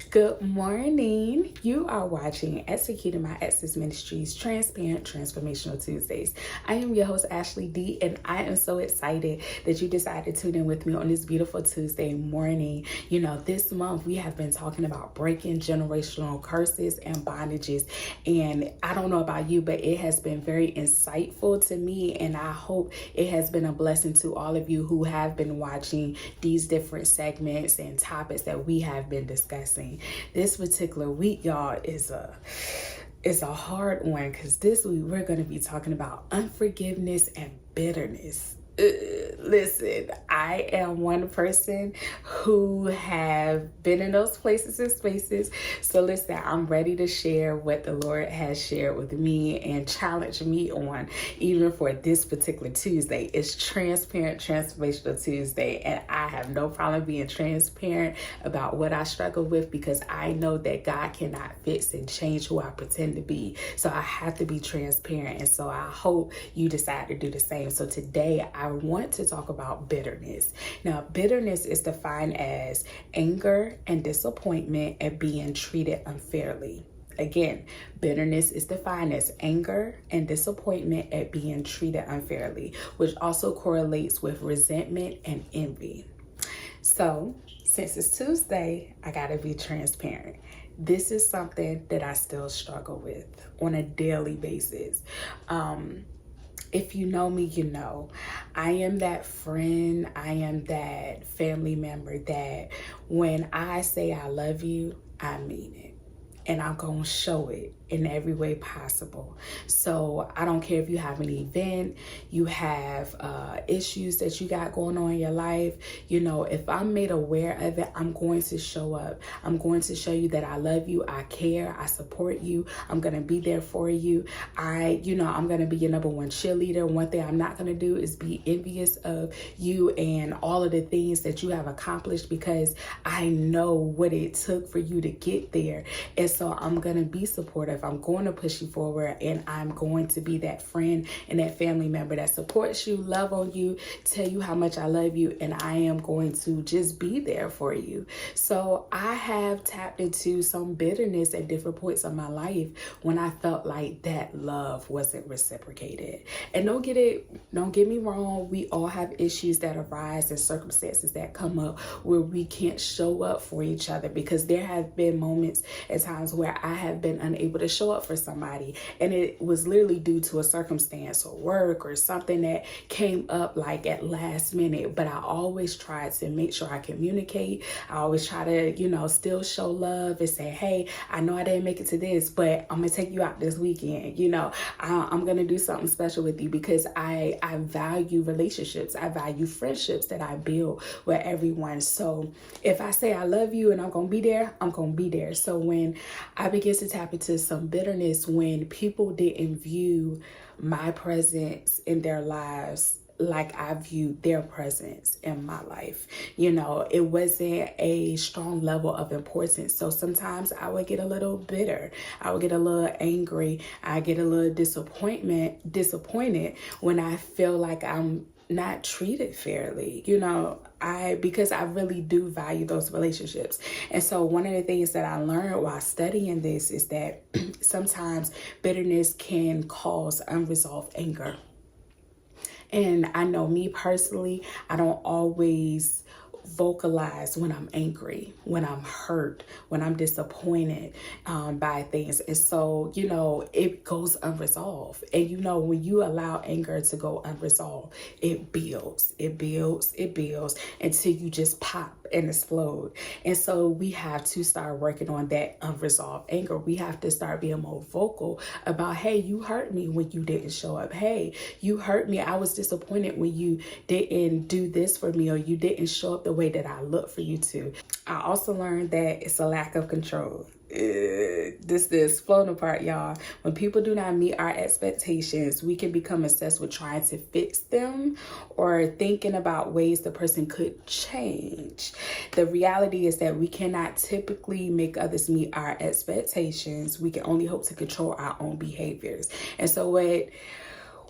Good morning. You are watching Executing My Ex's Ministries Transparent Transformational Tuesdays. I am your host, Ashley D, and I am so excited that you decided to tune in with me on this beautiful Tuesday morning. You know, this month we have been talking about breaking generational curses and bondages. And I don't know about you, but it has been very insightful to me. And I hope it has been a blessing to all of you who have been watching these different segments and topics that we have been discussing. This particular week, y'all, is a hard one because this week we're going to be talking about unforgiveness and bitterness. Listen, I am one person who have been in those places and spaces. So listen, I'm ready to share what the Lord has shared with me and challenge me on, even for this particular Tuesday. It's Transparent Transformational Tuesday, and I have no problem being transparent about what I struggle with because I know that God cannot fix and change who I pretend to be. So I have to be transparent, and so I hope you decide to do the same. So today I want to talk about bitterness. Now, bitterness is defined as anger and disappointment at being treated unfairly. Again, bitterness is defined as anger and disappointment at being treated unfairly, which also correlates with resentment and envy. So, since it's Tuesday, I gotta be transparent. This is something that I still struggle with on a daily basis. If you know me, you know, I am that friend, I am that family member that when I say I love you, I mean it. And I'm going to show it in every way possible. So I don't care if you have an event, you have issues that you got going on in your life. You know, if I'm made aware of it, I'm going to show up. I'm going to show you that I love you, I care, I support you. I'm going to be there for you. I'm going to be your number one cheerleader. One thing I'm not going to do is be envious of you and all of the things that you have accomplished because I know what it took for you to get there. And so I'm going to be supportive. I'm going to push you forward, and I'm going to be that friend and that family member that supports you, love on you, tell you how much I love you, and I am going to just be there for you. So I have tapped into some bitterness at different points of my life when I felt like that love wasn't reciprocated. And don't get me wrong, we all have issues that arise and circumstances that come up where we can't show up for each other, because there have been moments at times where I have been unable to show up for somebody, and it was literally due to a circumstance or work or something that came up like at last minute. But I always try to make sure I communicate. I always try to, still show love and say, hey, I know I didn't make it to this, but I'm gonna take you out this weekend. I'm gonna do something special with you because I value relationships. I value friendships that I build with everyone. So if I say I love you and I'm gonna be there, I'm gonna be there. So when I began to tap into some bitterness when people didn't view my presence in their lives like I viewed their presence in my life. It wasn't a strong level of importance. So sometimes I would get a little bitter. I would get a little angry. I get a little disappointed when I feel like I'm not treated fairly, because I really do value those relationships. And so one of the things that I learned while studying this is that sometimes bitterness can cause unresolved anger. And I know me personally, I don't always vocalize when I'm angry, when I'm hurt, when I'm disappointed by things. And so, it goes unresolved. And when you allow anger to go unresolved, it builds until you just pop and explode. And so we have to start working on that unresolved anger. We have to start being more vocal about, hey, you hurt me when you didn't show up. Hey, you hurt me. I was disappointed when you didn't do this for me, or you didn't show up the way that I look for you to. I also learned that it's a lack of control. this flown apart, y'all. When people do not meet our expectations, we can become obsessed with trying to fix them or thinking about ways the person could change. The reality is that we cannot typically make others meet our expectations. We can only hope to control our own behaviors. And so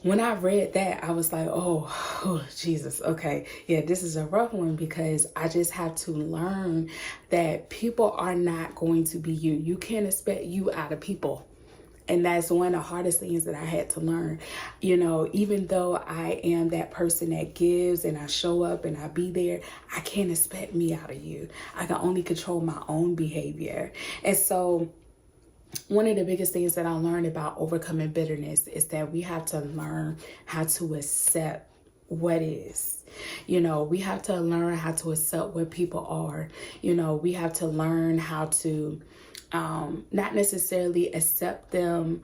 when I read that, I was like, oh, Jesus, okay. Yeah, this is a rough one, because I just have to learn that people are not going to be you. You can't expect you out of people. And that's one of the hardest things that I had to learn. You know, even though I am that person that gives and I show up and I be there, I can't expect me out of you. I can only control my own behavior. And so one of the biggest things that I learned about overcoming bitterness is that we have to learn how to accept what is. You know, we have to learn how to accept what people are. You know, we have to learn how to not necessarily accept them,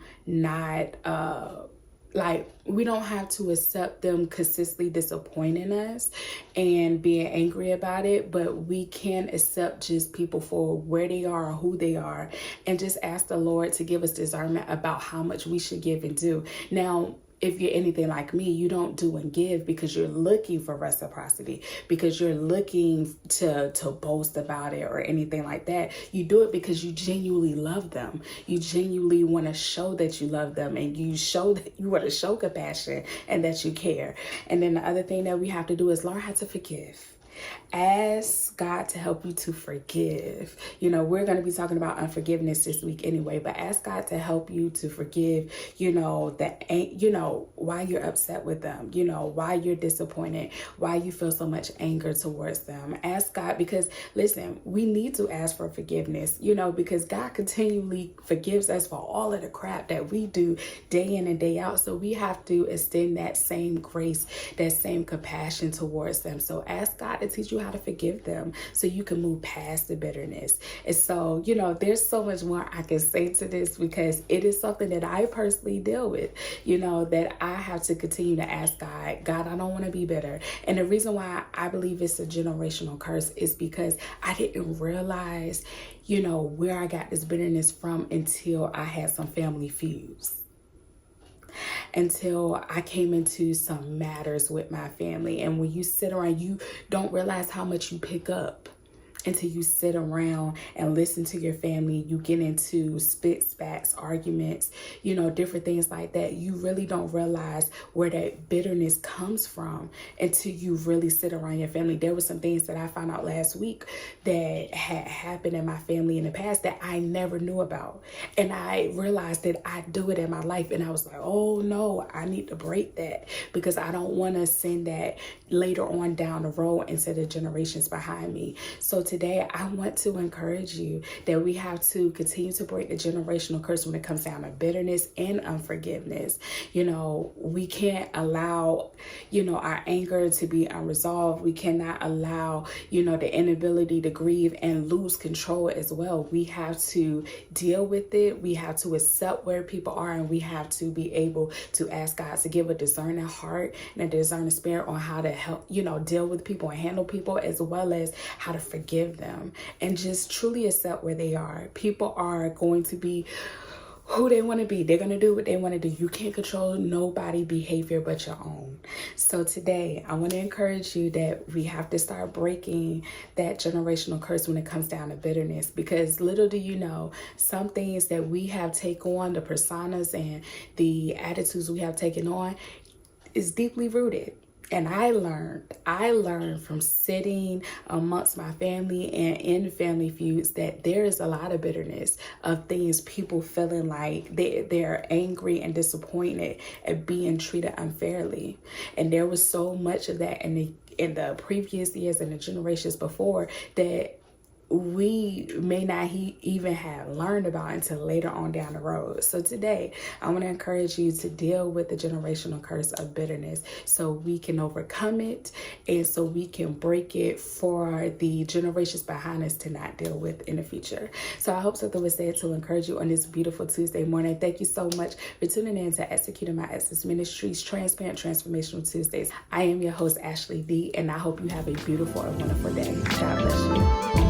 like, we don't have to accept them consistently disappointing us and being angry about it, but we can accept just people for where they are, who they are, and just ask the Lord to give us discernment about how much we should give and do. Now, if you're anything like me, you don't do and give because you're looking for reciprocity, because you're looking to boast about it or anything like that. You do it because you genuinely love them. You genuinely want to show that you love them, and you show that you want to show compassion and that you care. And then the other thing that we have to do is learn how to forgive. Ask God to help you to forgive. You know, we're going to be talking about unforgiveness this week anyway, but ask God to help you to forgive, you know, why you're upset with them, you know, why you're disappointed, why you feel so much anger towards them. Ask God, because listen, we need to ask for forgiveness, you know, because God continually forgives us for all of the crap that we do day in and day out. So we have to extend that same grace, that same compassion towards them. So ask God to teach you how to forgive them so you can move past the bitterness. And so, you know, there's so much more I can say to this, because it is something that I personally deal with, you know, that I have to continue to ask God, I don't want to be bitter. And the reason why I believe it's a generational curse is because I didn't realize, you know, where I got this bitterness from until I had some family feuds. Until I came into some matters with my family. And when you sit around, you don't realize how much you pick up until you sit around and listen to your family. You get into spits, spats, arguments, you know, different things like that. You really don't realize where that bitterness comes from until you really sit around your family. There were some things that I found out last week that had happened in my family in the past that I never knew about. And I realized that I do it in my life. And I was like, oh no, I need to break that, because I don't want to send that later on down the road into the generations behind me. So today, I want to encourage you that we have to continue to break the generational curse when it comes down to bitterness and unforgiveness. You know, we can't allow, you know, our anger to be unresolved. We cannot allow, you know, the inability to grieve and lose control as well. We have to deal with it. We have to accept where people are, and we have to be able to ask God to give a discerning heart and a discerning spirit on how to help, you know, deal with people and handle people, as well as how to forgive them and just truly accept where they are. People are going to be who they want to be. They're going to do what they want to do. You can't control nobody's behavior but your own. So today, I want to encourage you that we have to start breaking that generational curse when it comes down to bitterness, because little do you know, some things that we have taken on, the personas and the attitudes we have taken on, is deeply rooted. And I learned from sitting amongst my family and in family feuds that there is a lot of bitterness of things, people feeling like they're angry and disappointed at being treated unfairly. And there was so much of that in the previous years and the generations before that we may not even have learned about until later on down the road. So today, I want to encourage you to deal with the generational curse of bitterness so we can overcome it and so we can break it for the generations behind us to not deal with in the future. So I hope something was said to encourage you on this beautiful Tuesday morning. Thank you so much for tuning in to Executing My Essence Ministries Transparent Transformational Tuesdays. I am your host, Ashley D, and I hope you have a beautiful and wonderful day. God bless you.